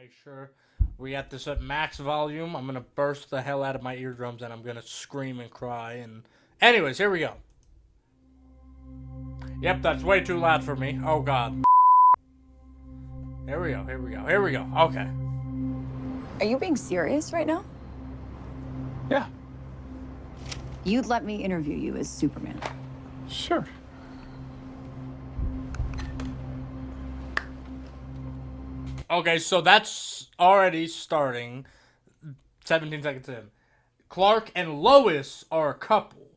make sure we got this at max volume. I'm gonna burst the hell out of my eardrums and I'm gonna scream and cry. And anyways, here we go. Yep, that's way too loud for me. Oh god. Here we go. Here we go. Here we go. Okay. Are you being serious right now? Yeah. You'd let me interview you as Superman. Sure. Okay, so that's already starting 17 seconds in. Clark and Lois are a couple.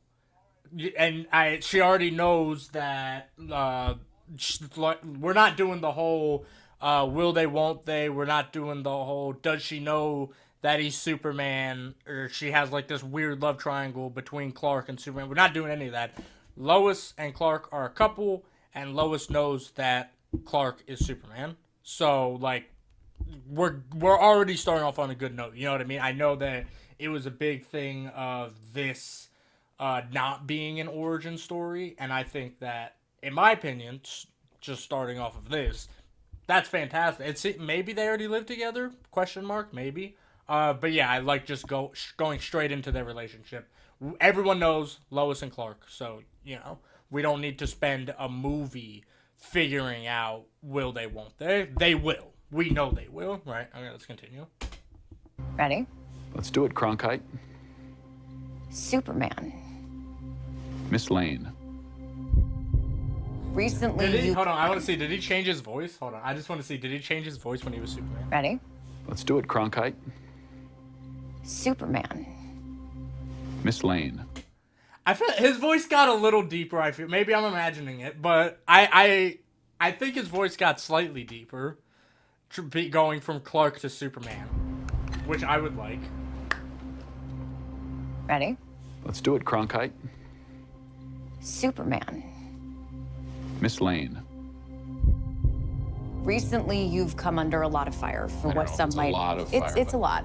And she already knows that we're not doing the whole will they, won't they. We're not doing the whole does she know that he's Superman, or she has like this weird love triangle between Clark and Superman. We're not doing any of that. Lois and Clark are a couple, and Lois knows that Clark is Superman. So like we're already starting off on a good note. You know what I mean? I know that it was a big thing of this not being an origin story, and I think that, in my opinion, just starting off of this, that's fantastic. It's maybe they already live together? Question mark? Maybe. But yeah, I like just going straight into their relationship. Everyone knows Lois and Clark, so you know we don't need to spend a movie figuring out will they, won't they. They will. We know they will, right? Okay, let's continue. Ready? Let's do it, Cronkite. Superman. Miss Lane. Recently, Hold on, I want to see. Did he change his voice? Hold on, I just want to see. Did he change his voice when he was Superman? Ready? Let's do it, Cronkite. Superman. Miss Lane. I feel his voice got a little deeper. I feel maybe I'm imagining it, but I think his voice got slightly deeper, going from Clark to Superman, which I would like. Ready? Let's do it, Cronkite. Superman. Miss Lane. Recently, you've come under a lot of fire for what some might. A lot of fire. It's a lot.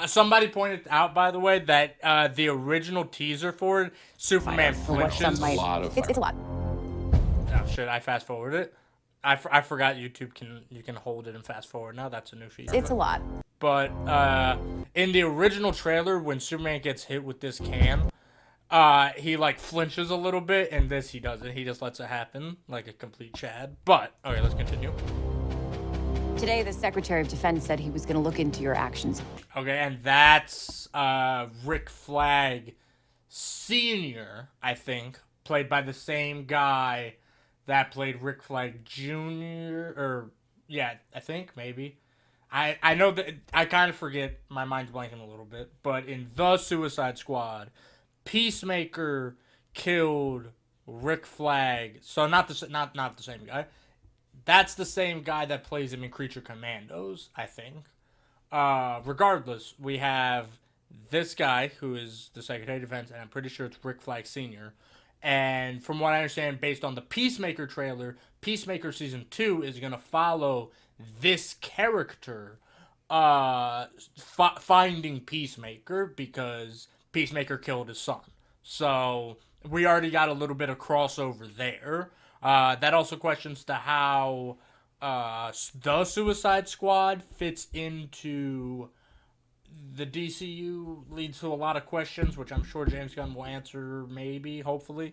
Somebody pointed out, by the way, that the original teaser for it, Superman flinches. A lot of fire. It's a lot. Oh shit! I fast forwarded it. I forgot YouTube can hold it and fast forward. Now that's a new feature. It's a lot. But in the original trailer, when Superman gets hit with this can, he like flinches a little bit. In this, he doesn't. He just lets it happen like a complete Chad. But okay, let's continue. Today, the Secretary of Defense said he was going to look into your actions. Okay, and that's Rick Flag Sr., I think, played by the same guy that played Rick Flag Jr. Or yeah, I think maybe. I know that I kind of forget. My mind's blanking a little bit. But in the Suicide Squad, Peacemaker killed Rick Flag. So not the same guy. That's the same guy that plays him in Creature Commandos, I think. Regardless, we have this guy who is the Secretary of Defense, and I'm pretty sure it's Rick Flag Sr. And from what I understand, based on the Peacemaker trailer, Peacemaker Season 2 is going to follow this character finding Peacemaker because Peacemaker killed his son. So we already got a little bit of crossover there. That also questions to how the Suicide Squad fits into the DCU, leads to a lot of questions, which I'm sure James Gunn will answer, maybe, hopefully.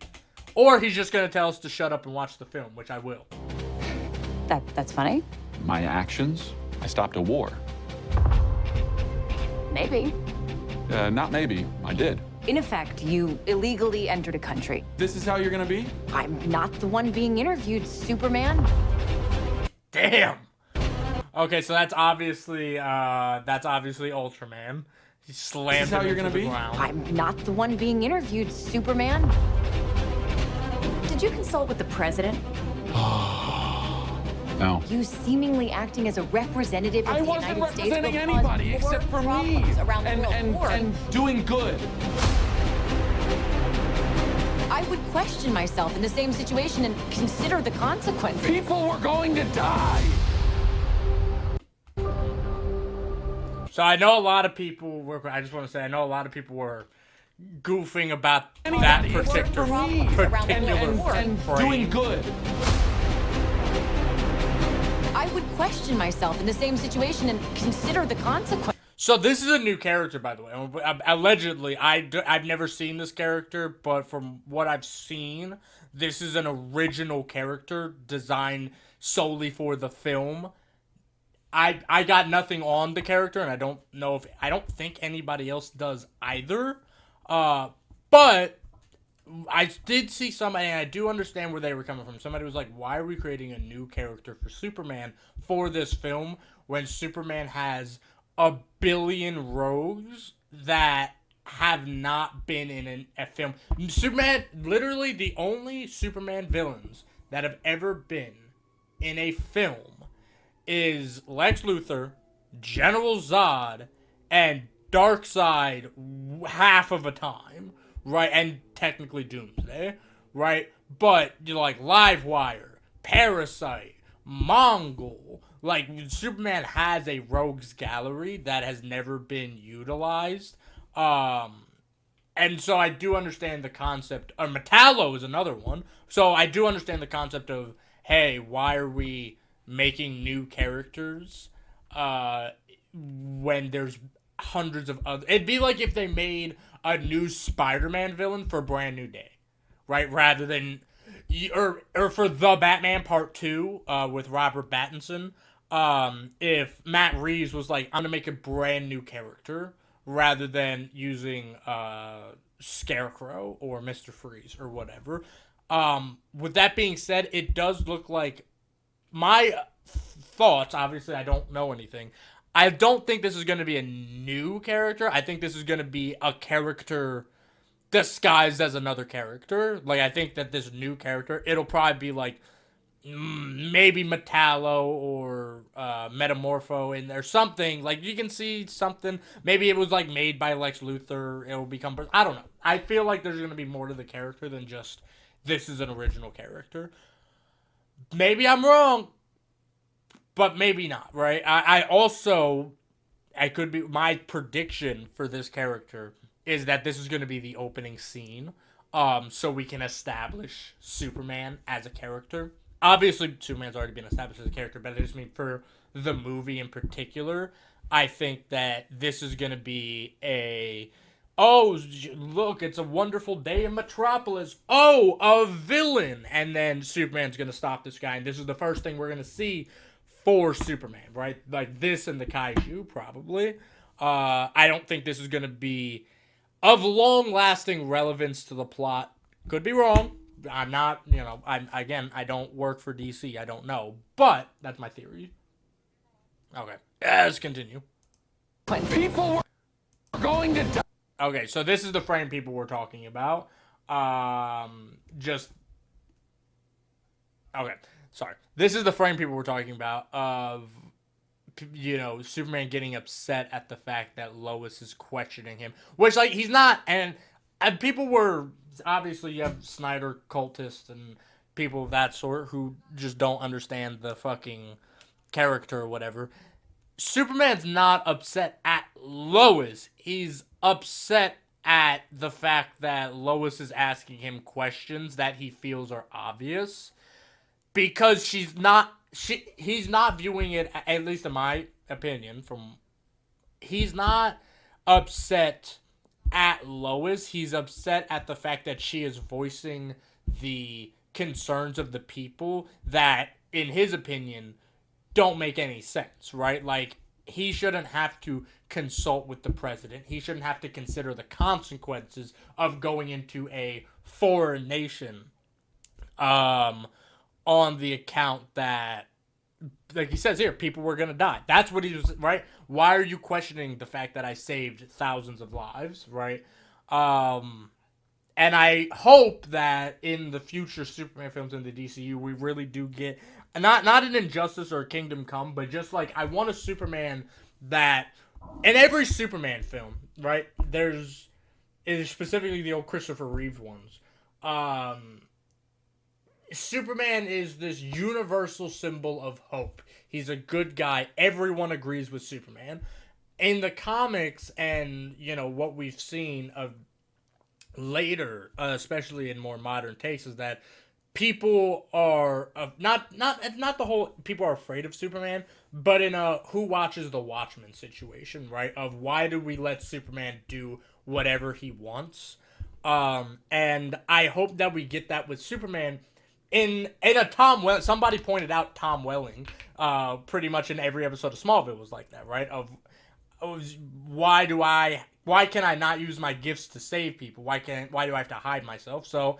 Or he's just going to tell us to shut up and watch the film, which I will. That's funny. My actions? I stopped a war. Maybe. Not maybe. I did. In effect, you illegally entered a country. This is how you're gonna be? I'm not the one being interviewed, Superman. Damn. Okay, so that's obviously Ultraman. He slammed him into the ground. I'm not the one being interviewed, Superman. Did you consult with the president? No. You seemingly acting as a representative of the United States. I wasn't representing anybody except for me and doing good. I would question myself in the same situation and consider the consequences. People were going to die. So I know a lot of people were. I just want to say I know a lot of people were goofing about that particular and doing good. I would question myself in the same situation and consider the consequences. So this is a new character, by the way. Allegedly, I've never seen this character, but from what I've seen, this is an original character designed solely for the film. I got nothing on the character, and I don't think anybody else does either. But I did see somebody, and I do understand where they were coming from. Somebody was like, why are we creating a new character for Superman for this film when Superman has a billion rogues that have not been in a film? Superman, literally the only Superman villains that have ever been in a film is Lex Luthor, General Zod, and Darkseid half of a time, right? And technically Doomsday, right? But like Livewire, Parasite, Mongol, like Superman has a rogues gallery that has never been utilized. And so I do understand the concept. Metallo is another one. So I do understand the concept of, hey, why are we making new characters when there's hundreds of other... It'd be like if they made a new Spider-Man villain for Brand New Day, right? Rather than... Or for The Batman Part 2 with Robert Pattinson. If Matt Reeves was like, I'm going to make a brand new character rather than using Scarecrow or Mr. Freeze or whatever. With that being said, it does look like... My thoughts, obviously I don't know anything. I don't think this is going to be a new character. I think this is going to be a character disguised as another character. Like, I think that this new character, it'll probably be like maybe Metallo or Metamorpho in there, something. Like, you can see something. Maybe it was like made by Lex Luthor. It'll become... I don't know. I feel like there's going to be more to the character than just this is an original character. Maybe I'm wrong, but maybe not, right? I could be... My prediction for this character is that this is going to be the opening scene, so we can establish Superman as a character. Obviously, Superman's already been established as a character, but I just mean for the movie in particular, I think that this is going to be a... Oh, look, it's a wonderful day in Metropolis. Oh, a villain. And then Superman's going to stop this guy. And this is the first thing we're going to see for Superman, right? Like this and the Kaiju, probably. I don't think this is going to be of long-lasting relevance to the plot. Could be wrong. I'm not, I don't work for DC. I don't know. But that's my theory. Okay. Let's continue. People were going to die. Okay, so this is the frame people were talking about. This is the frame people were talking about of, Superman getting upset at the fact that Lois is questioning him. Which, like, he's not, and people were, obviously you have Snyder cultists and people of that sort who just don't understand the fucking character or whatever. Superman's not upset at Lois. He's upset at the fact that Lois is asking him questions that he feels are obvious. Because he's not viewing it, at least in my opinion, he's not upset at Lois. He's upset at the fact that she is voicing the concerns of the people that, in his opinion, don't make any sense, right? Like, he shouldn't have to consult with the president. He shouldn't have to consider the consequences of going into a foreign nation on the account that, like he says here, people were going to die. That's what he was, right? Why are you questioning the fact that I saved thousands of lives, right? And I hope that in the future Superman films in the DCU, we really do get... Not an Injustice or a Kingdom Come, but just like, I want a Superman that, in every Superman film, right, there's specifically the old Christopher Reeve ones, Superman is this universal symbol of hope. He's a good guy. Everyone agrees with Superman. In the comics and, what we've seen of later, especially in more modern takes, is that people are not the whole people are afraid of Superman, but in a who watches the Watchmen situation, right? Of why do we let Superman do whatever he wants? And I hope that we get that with Superman in a somebody pointed out Tom Welling, pretty much in every episode of Smallville was like that, right? Of why can I not use my gifts to save people? Why do I have to hide myself? So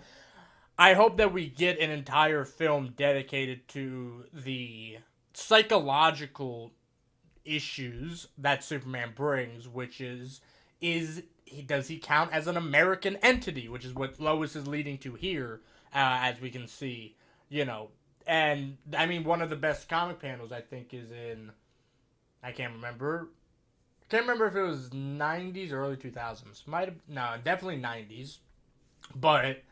I hope that we get an entire film dedicated to the psychological issues that Superman brings, which does he count as an American entity, which is what Lois is leading to here, as we can see, and I mean one of the best comic panels I think is in, I can't remember if it was 90s or early 2000s, definitely 90s, but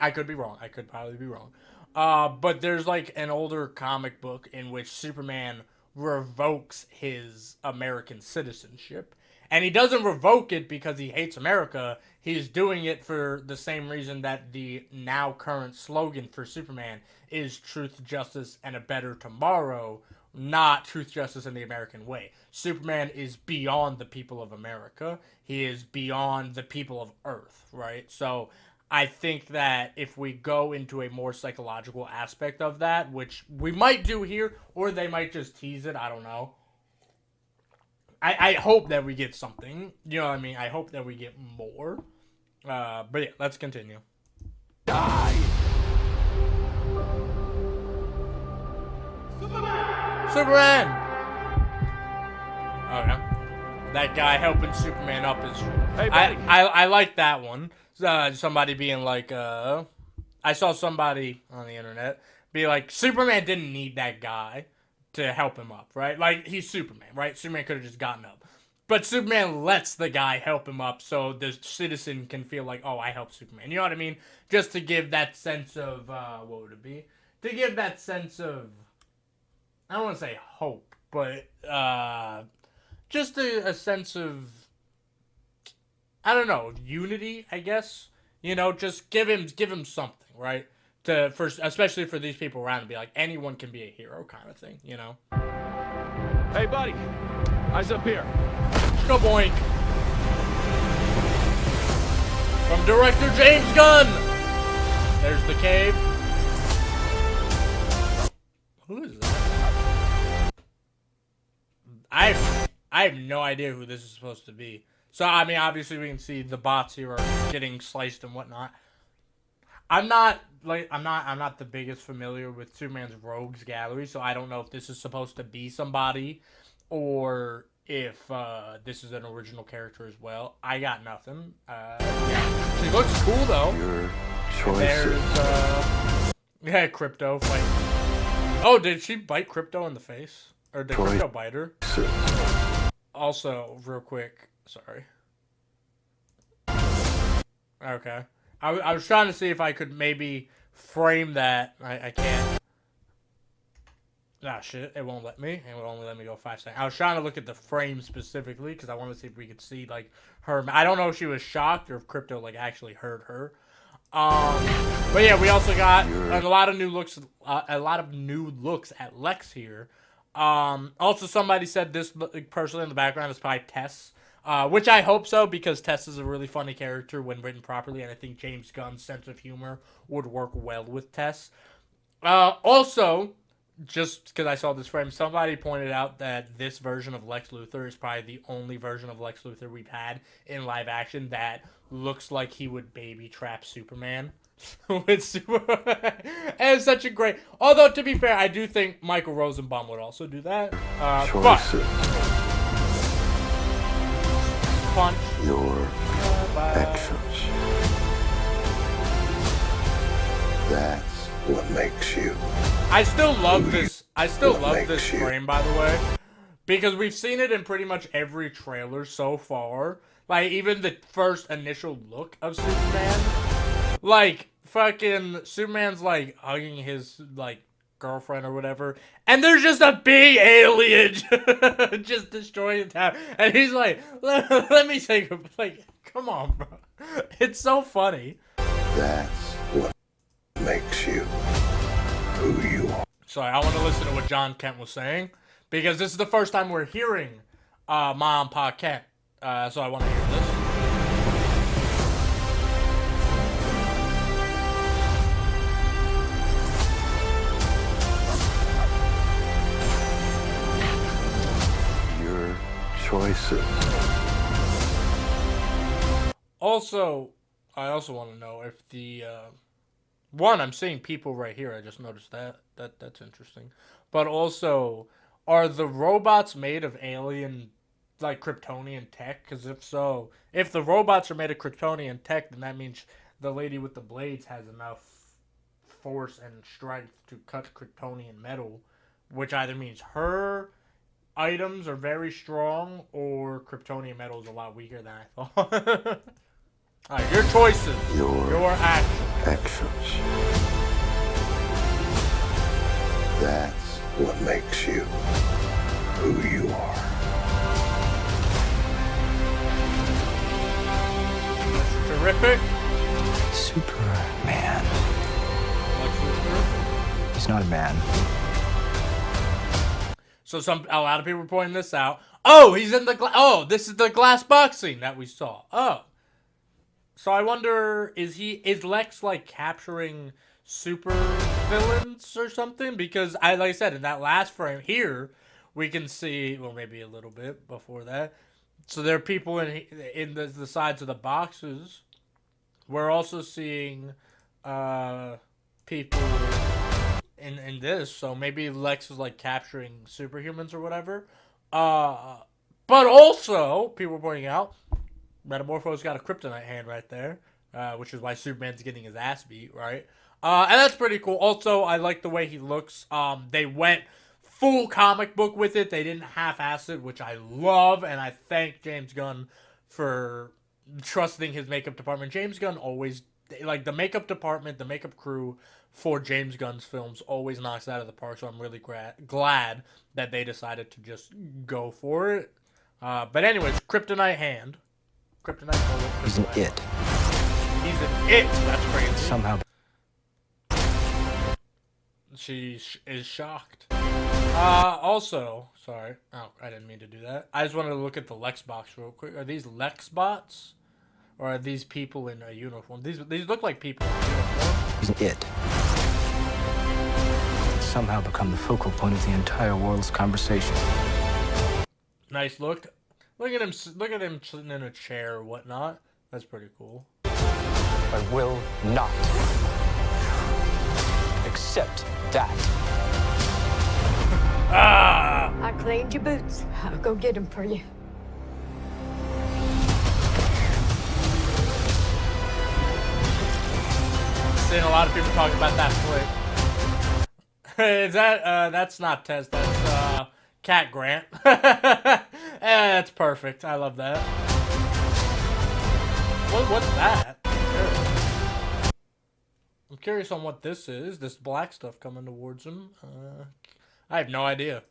I could be wrong. I could probably be wrong. But there's like an older comic book in which Superman revokes his American citizenship. And he doesn't revoke it because he hates America. He's doing it for the same reason that the now current slogan for Superman is truth, justice, and a better tomorrow, not truth, justice, and the American way. Superman is beyond the people of America. He is beyond the people of Earth, right? So I think that if we go into a more psychological aspect of that, which we might do here, or they might just tease it, I don't know. I hope that we get something. You know what I mean? I hope that we get more. But yeah, let's continue. Die! Superman! Okay. That guy helping Superman up is... Hey, buddy. I like that one. Somebody being like, I saw somebody on the internet be like, Superman didn't need that guy to help him up, right? Like, he's Superman, right? Superman could have just gotten up. But Superman lets the guy help him up so the citizen can feel like, oh, I helped Superman. You know what I mean? Just to give that sense of, what would it be? To give that sense of, I don't want to say hope, but just a sense of, I don't know, unity, I guess. Just give him something, right? Especially for these people around to be like, anyone can be a hero kind of thing, Hey, buddy. Eyes up here. Go boink. From director James Gunn. There's the cave. Who is that? I have no idea who this is supposed to be. So, I mean, obviously we can see the bots here are getting sliced and whatnot. I'm not the biggest familiar with Superman's rogues gallery, so I don't know if this is supposed to be somebody or if this is an original character as well. I got nothing. Yeah. She looks cool though. Your choices. There's Crypto fight. Oh, did she bite Crypto in the face? Or did Crypto bite her? Also, real quick, sorry. Okay. I was trying to see if I could maybe frame that. I can't. Ah, shit. It won't let me. It will only let me go 5 seconds. I was trying to look at the frame specifically because I wanted to see if we could see, like, her. I don't know if she was shocked or if Crypto, like, actually hurt her. But yeah, we also got a lot of new looks. A lot of new looks at Lex here. Also, somebody said this person in the background is probably Tess. Which I hope so, because Tess is a really funny character when written properly, and I think James Gunn's sense of humor would work well with Tess. Also, just because I saw this frame, somebody pointed out that this version of Lex Luthor is probably the only version of Lex Luthor we've had in live action that looks like he would baby trap Superman. And it's such a great... Although, to be fair, I do think Michael Rosenbaum would also do that. Choices. Punch. Your actions. That's what makes you. I still love this. I still love this you. frame, by the way, because we've seen it in pretty much every trailer so far. Like, even the first initial look of Superman. Like, fucking Superman's, like, hugging his, like, girlfriend or whatever, and there's just a big alien just destroying the town, and he's like, let me take a, like, come on, bro. It's so funny. That's what makes you who you are. Sorry, I want to listen to what John Kent was saying, because this is the first time we're hearing Mom Pa Kent. So I want to hear this. Your choices. Also, I also want to know if the one, I'm seeing people right here. I just noticed that. That's interesting. But also, are the robots made of alien, like Kryptonian tech? Because if so, if the robots are made of Kryptonian tech, then that means the lady with the blades has enough force and strength to cut Kryptonian metal, which either means her items are very strong or Kryptonian metal is a lot weaker than I thought. Alright, your choices. Your actions. Actions. That's what makes you who you are. That's terrific. Superman. Lex Luthor. He's not a man. So a lot of people were pointing this out. Oh, he's in the this is the glass box scene that we saw. Oh. So I wonder, is Lex like capturing super villains or something? Because like I said, in that last frame here, we can see, well, maybe a little bit before that. So there are people in the sides of the boxes. We're also seeing people in this. So maybe Lex is like capturing superhumans or whatever. But also, people are pointing out, Metamorpho's got a kryptonite hand right there, which is why Superman's getting his ass beat, right? And that's pretty cool. Also, I like the way he looks. They went full comic book with it. They didn't half-ass it, which I love, and I thank James Gunn for trusting his makeup department. James Gunn always, like, the makeup department, the makeup crew for James Gunn's films always knocks it out of the park, so I'm really glad that they decided to just go for it. But anyways, kryptonite hand. Kryptonite bullet. He's an it. He's an it. That's crazy. Somehow. She is shocked. Also, sorry. Oh, I didn't mean to do that. I just wanted to look at the Lex box real quick. Are these Lex bots? Or are these people in a uniform? These look like people in a uniform. He's an it. Somehow become the focal point of the entire world's conversation. Nice look. Look at him sitting in a chair or whatnot. That's pretty cool. I will not accept that. I cleaned your boots. I'll go get them for you. Seeing a lot of people talking about that flick. Is that that's not Tez, that's Cat Grant. That's perfect. I love that. What's that? I'm curious on what this is. This black stuff coming towards him. I have no idea.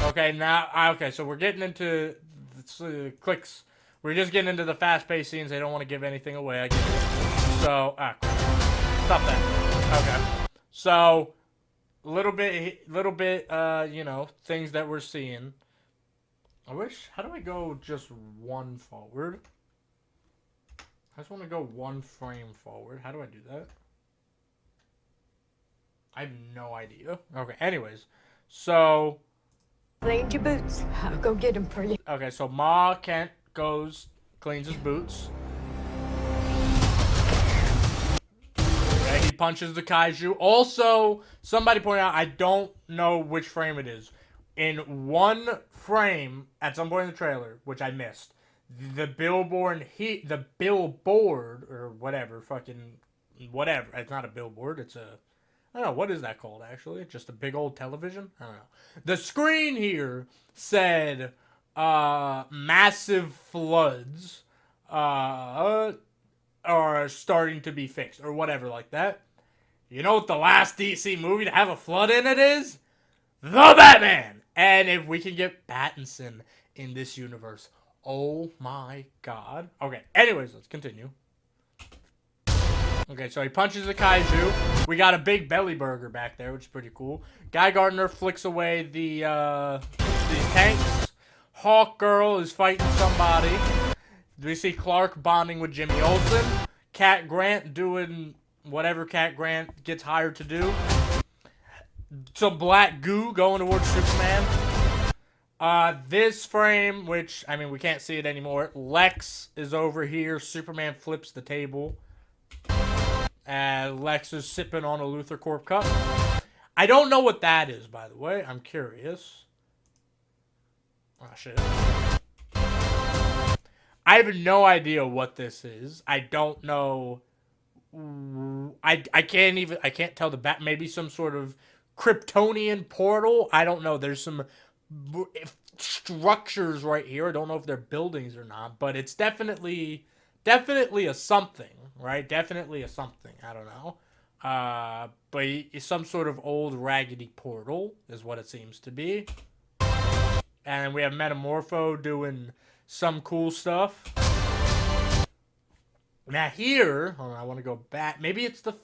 Okay, so we're getting into clicks. We're just getting into the fast-paced scenes. They don't want to give anything away, I guess. So, stop that. Okay. So, little bit, you know, things that we're seeing. How do I go just one forward? I just want to go one frame forward. How do I do that? I have no idea. Okay, anyways. So, Cleaned your boots. I'll go get them for you. okay, so Ma Kent cleans his boots. Okay, he punches the kaiju. Also, somebody pointed out, I don't know which frame it is. In one frame, at some point in the trailer, which I missed, the billboard, or whatever, whatever. It's not a billboard, it's a, I don't know, what is that called, actually? Just a big old television? I don't know. The screen here said, massive floods, are starting to be fixed, or whatever like that. You know what the last DC movie to have a flood in it is? The Batman! And if we can get Pattinson in this universe, oh my god. Okay, anyways, let's continue. Okay, so he punches the kaiju. We got a big belly burger back there, which is pretty cool. Guy Gardner flicks away the tanks. Hawk Girl is fighting somebody. We see Clark bonding with Jimmy Olsen. Cat Grant doing whatever Cat Grant gets hired to do. Some black goo going towards Superman. This frame, which, I mean, we can't see it anymore. Lex is over here. Superman flips the table. And Lex is sipping on a Luthor Corp cup. I don't know what that is, by the way. I'm curious. Oh, shit. I have no idea what this is. I don't know. I can't tell the back. Maybe some sort of Kryptonian portal. I don't know. There's some structures right here. I don't know if they're buildings or not, but it's definitely a something, right? Definitely a something. I don't know. But it's some sort of old raggedy portal is what it seems to be. And we have Metamorpho doing some cool stuff. Now here, hold on, I want to go back. Maybe it's the...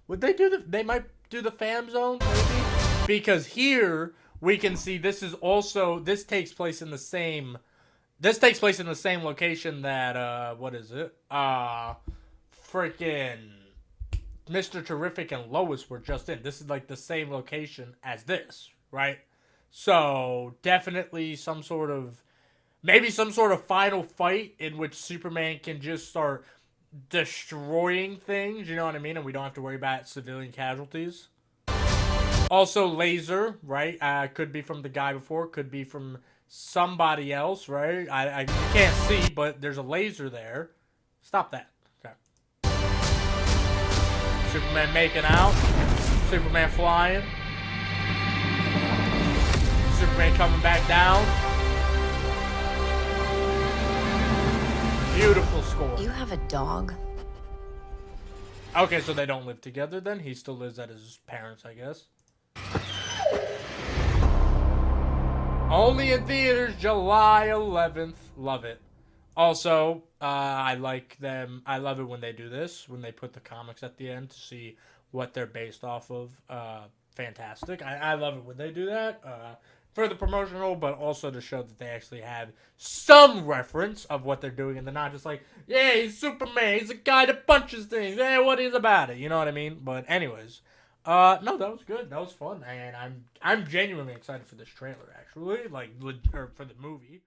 Would they do the... They might do the fam zone, maybe? Because here, we can see this is also... This takes place in the same... This takes place in the same location that, what is it? Freaking Mr. Terrific and Lois were just in. This is like the same location as this, right? So, definitely some sort of... Maybe some sort of final fight in which Superman can just start destroying things, you know what I mean? And we don't have to worry about civilian casualties. Also, laser, right? Could be from the guy before, could be from somebody else, right? I can't see, but there's a laser there. Stop that. Okay. Superman making out. Superman flying. Superman coming back down. Beautiful score. You have a dog? Okay, so they don't live together then? He still lives at his parents', I guess. Only in theaters, July 11th. Love it. Also, I like them. I love it when they do this, when they put the comics at the end to see what they're based off of. Fantastic. I love it when they do that. For the promotional, but also to show that they actually have some reference of what they're doing, and they're not just like, yeah, he's Superman, he's a guy that punches things, yeah, what is about it, you know what I mean? But anyways, no, that was good, that was fun, and I'm genuinely excited for this trailer, actually, like, or for the movie.